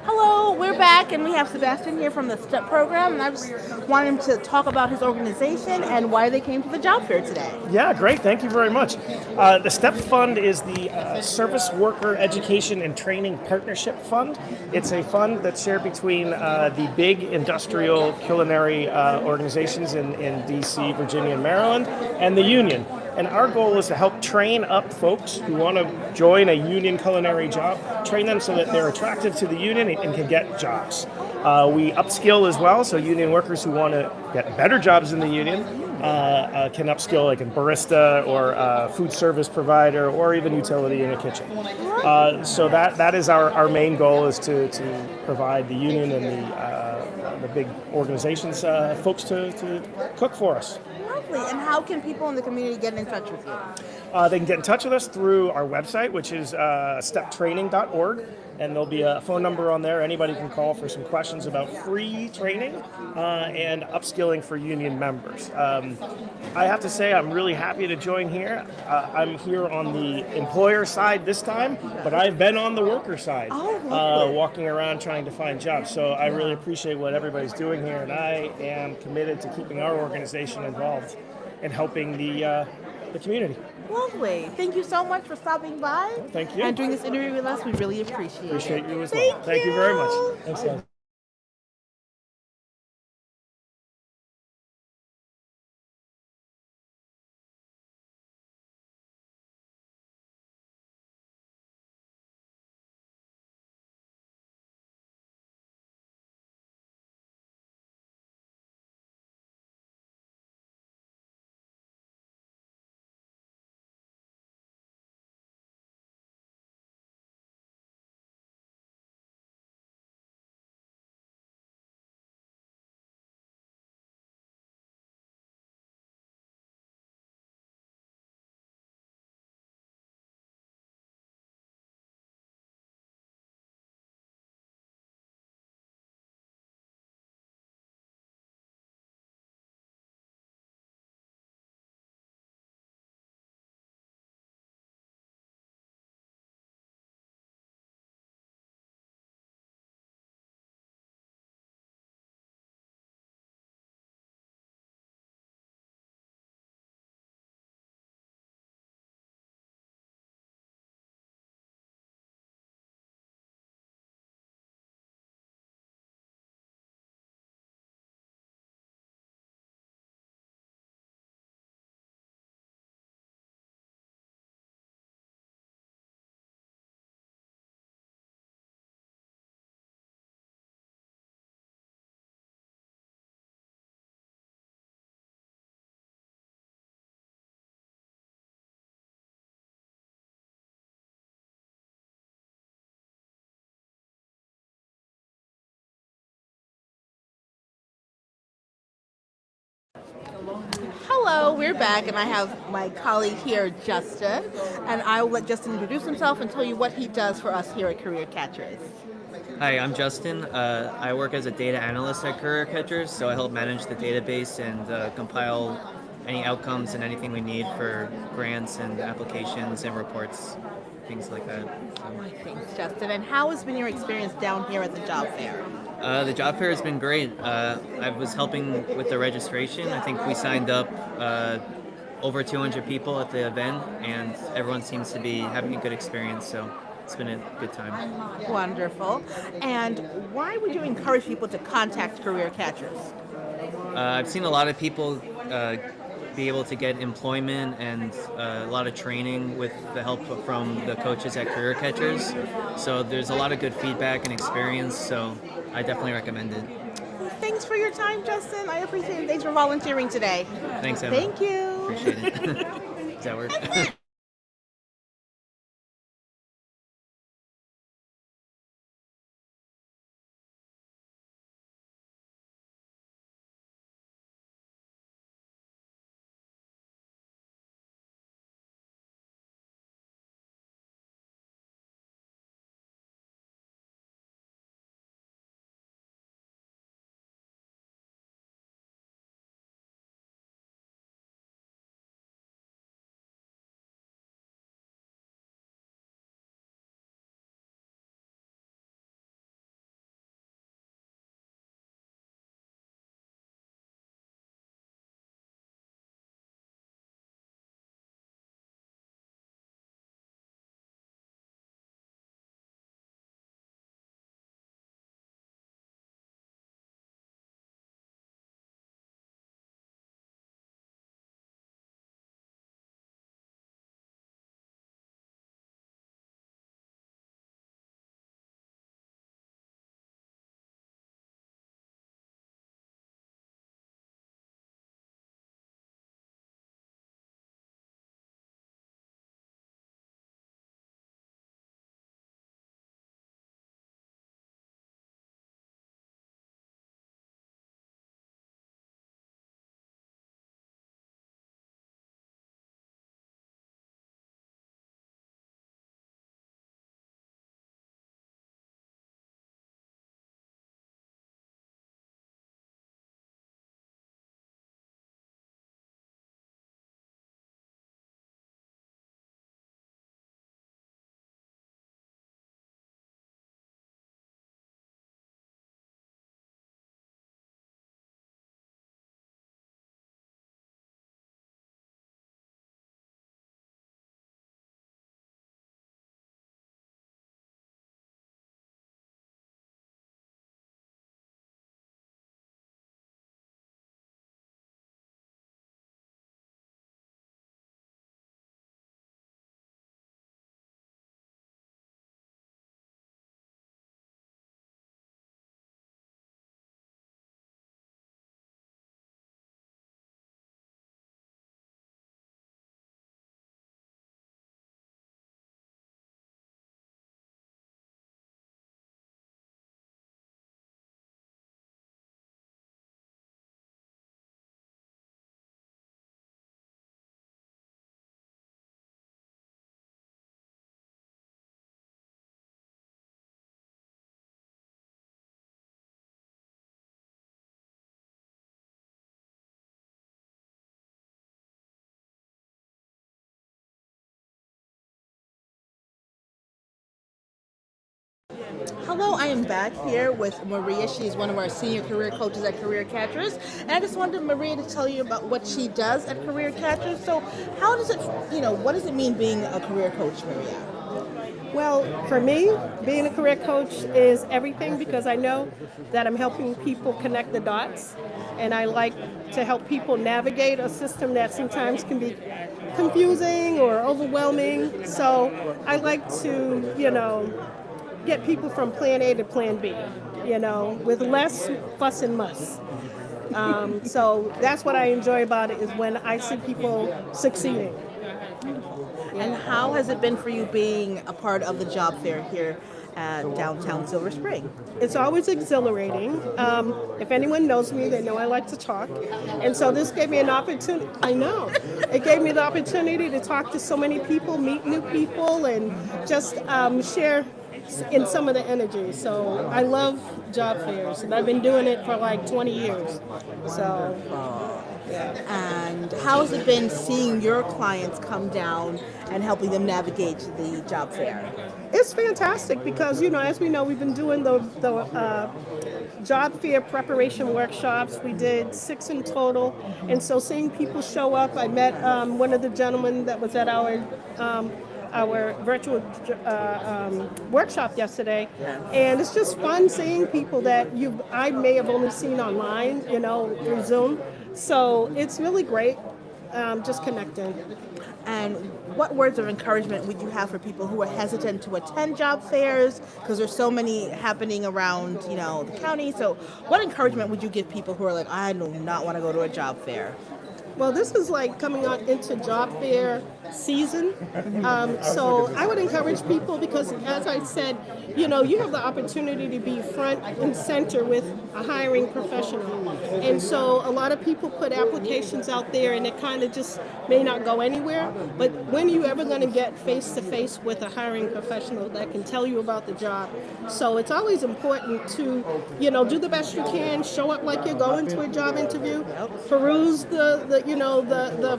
Hello, we're back, and we have Sebastian here from the STEP program, and I just wanted him to talk about his organization and why they came to the job fair today. Yeah, great. Thank you very much. The STEP Fund is the Service Worker Education and Training Partnership Fund. It's a fund that's shared between the big industrial culinary organizations in DC, Virginia, and Maryland, and the union. And our goal is to help train up folks who want to join a union culinary job, train them so that they're attractive to the union and can get jobs. We upskill as well, so union workers who want to get better jobs in the union can upskill like a barista or a food service provider or even utility in a kitchen. So that is our main goal, is to provide the union and the big organizations folks to cook for us. Lovely. And how can people in the community get in touch with you? They can get in touch with us through our website, which is steptraining.org, and there'll be a phone number on there. Anybody can call for some questions about free training and upskilling for union members. I have to say I'm really happy to join here. I'm here on the employer side this time, but I've been on the worker side, walking around trying to find jobs. So I really appreciate what everybody's doing here, and I am committed to keeping our organization involved and helping the community. Lovely. Thank you so much for stopping by. Thank you. And doing this interview with us. We really appreciate it. Appreciate you as well. Thank you very much. Thanks, guys. Hello, we're back, and I have my colleague here, Justin, and I will let Justin introduce himself and tell you what he does for us here at Career Catchers. Hi, I'm Justin. I work as a data analyst at Career Catchers, so I help manage the database and compile any outcomes and anything we need for grants and applications and reports, things like that. Thanks, Justin. And how has been your experience down here at the job fair? The job fair has been great. I was helping with the registration. I think we signed up over 200 people at the event, and everyone seems to be having a good experience, so it's been a good time. Wonderful. And why would you encourage people to contact Career Catchers? I've seen a lot of people be able to get employment and a lot of training with the help from the coaches at Career Catchers. So there's a lot of good feedback and experience, so I definitely recommend it. Thanks for your time, Justin. I appreciate it. Thanks for volunteering today. Thanks, Emma. Thank you. Appreciate it. Does that work? Hello, I am back here with Maria. She's one of our senior career coaches at Career Catchers. And I just wanted Maria to tell you about what she does at Career Catchers. So how does it, what does it mean being a career coach, Maria? Well, for me, being a career coach is everything because I know that I'm helping people connect the dots, and I like to help people navigate a system that sometimes can be confusing or overwhelming. So I like to, get people from plan A to plan B, with less fuss and muss. So that's what I enjoy about it is when I see people succeeding. And how has it been for you being a part of the job fair here at downtown Silver Spring? It's always exhilarating. If anyone knows me, they know I like to talk. And so this gave me an opportunity. I know. It gave me the opportunity to talk to so many people, meet new people, and just share in some of the energy. So I love job fairs, and I've been doing it for like 20 years. So, yeah. And how has it been seeing your clients come down and helping them navigate the job fair? It's fantastic because, as we know, we've been doing the job fair preparation workshops. We did 6 in total. And so seeing people show up, I met one of the gentlemen that was at our virtual workshop yesterday, and it's just fun seeing people that I may have only seen online, through Zoom. So it's really great, just connecting. And what words of encouragement would you have for people who are hesitant to attend job fairs because there's so many happening around, the county? So what encouragement would you give people who are like, I do not want to go to a job fair? Well, this is like coming on into job fair season. So I would encourage people because, as I said, you have the opportunity to be front and center with a hiring professional. And so a lot of people put applications out there and it kind of just may not go anywhere. But when are you ever going to get face-to-face with a hiring professional that can tell you about the job? So it's always important to, do the best you can, show up like you're going to a job interview, peruse the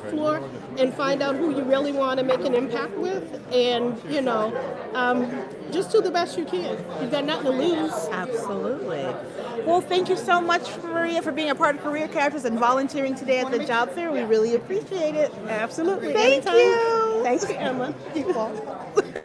floor and find out who you really want to make an impact with, and just do the best you can. You've got nothing to lose. Absolutely. Well, thank you so much, Maria, for being a part of Career Catchers and volunteering today at the job fair. We really appreciate it. Absolutely. Thank Anytime. you. Thanks, Emma. You're welcome.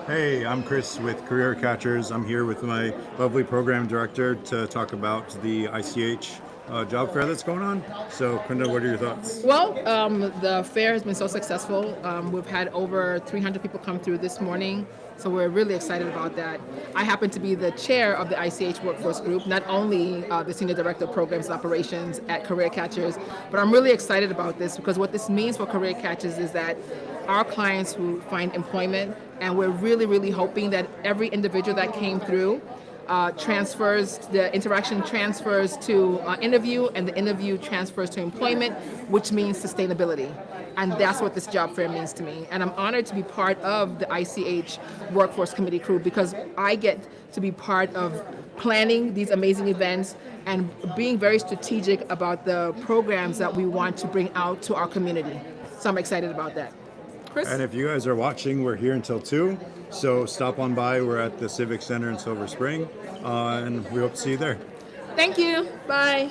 Hey, I'm Chris with Career Catchers. I'm here with my lovely program director to talk about the ICH job fair that's going on. So, Kunda, what are your thoughts? Well, the fair has been so successful. We've had over 300 people come through this morning, so we're really excited about that. I happen to be the chair of the ICH Workforce Group, not only the Senior Director of Programs and Operations at Career Catchers, but I'm really excited about this because what this means for Career Catchers is that our clients will find employment, and we're really, really hoping that every individual that came through the interaction transfers to interview, and the interview transfers to employment, which means sustainability. And that's what this job fair means to me. And I'm honored to be part of the ICH Workforce Committee crew because I get to be part of planning these amazing events and being very strategic about the programs that we want to bring out to our community. So I'm excited about that. Chris? And if you guys are watching, we're here until 2. So stop on by. We're at the Civic Center in Silver Spring. And we hope to see you there. Thank you. Bye.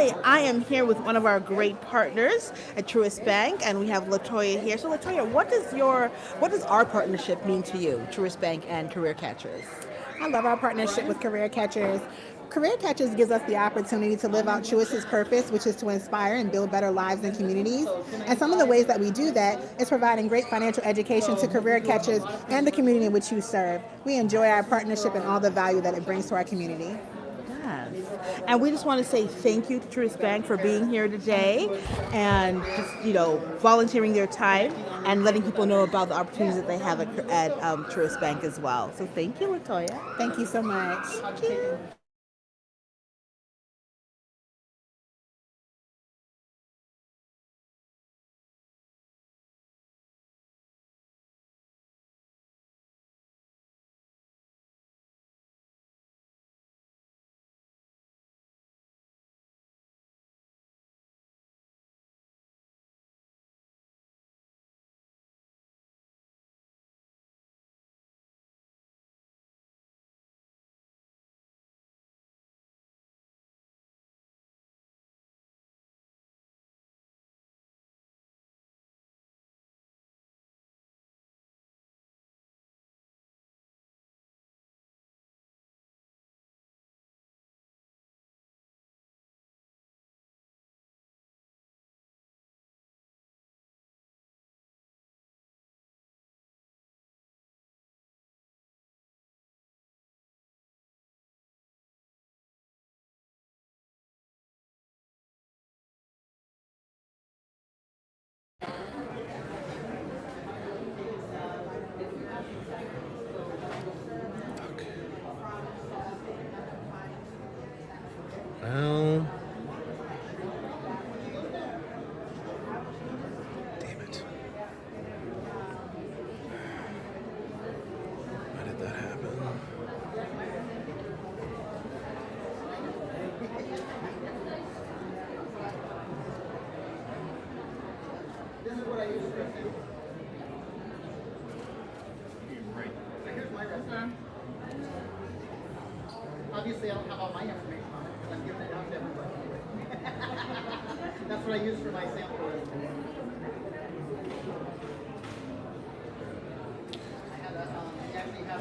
Hi, I am here with one of our great partners at Truist Bank, and we have Latoya here. So Latoya, what does our partnership mean to you, Truist Bank and Career Catchers? I love our partnership with Career Catchers. Career Catchers gives us the opportunity to live out Truist's purpose, which is to inspire and build better lives and communities. And some of the ways that we do that is providing great financial education to career catchers and the community in which you serve. We enjoy our partnership and all the value that it brings to our community. Yes. And we just want to say thank you to Truist Bank for being here today and just, volunteering their time and letting people know about the opportunities that they have at Truist Bank as well. So thank you, Latoya. Thank you so much. Thank you. Well, damn it. Why did that happen? This is what I use for Right. Here's my resume. Obviously, I don't have all my information on it because I'm giving it out to everybody. That's what I use for my sample resume. I actually have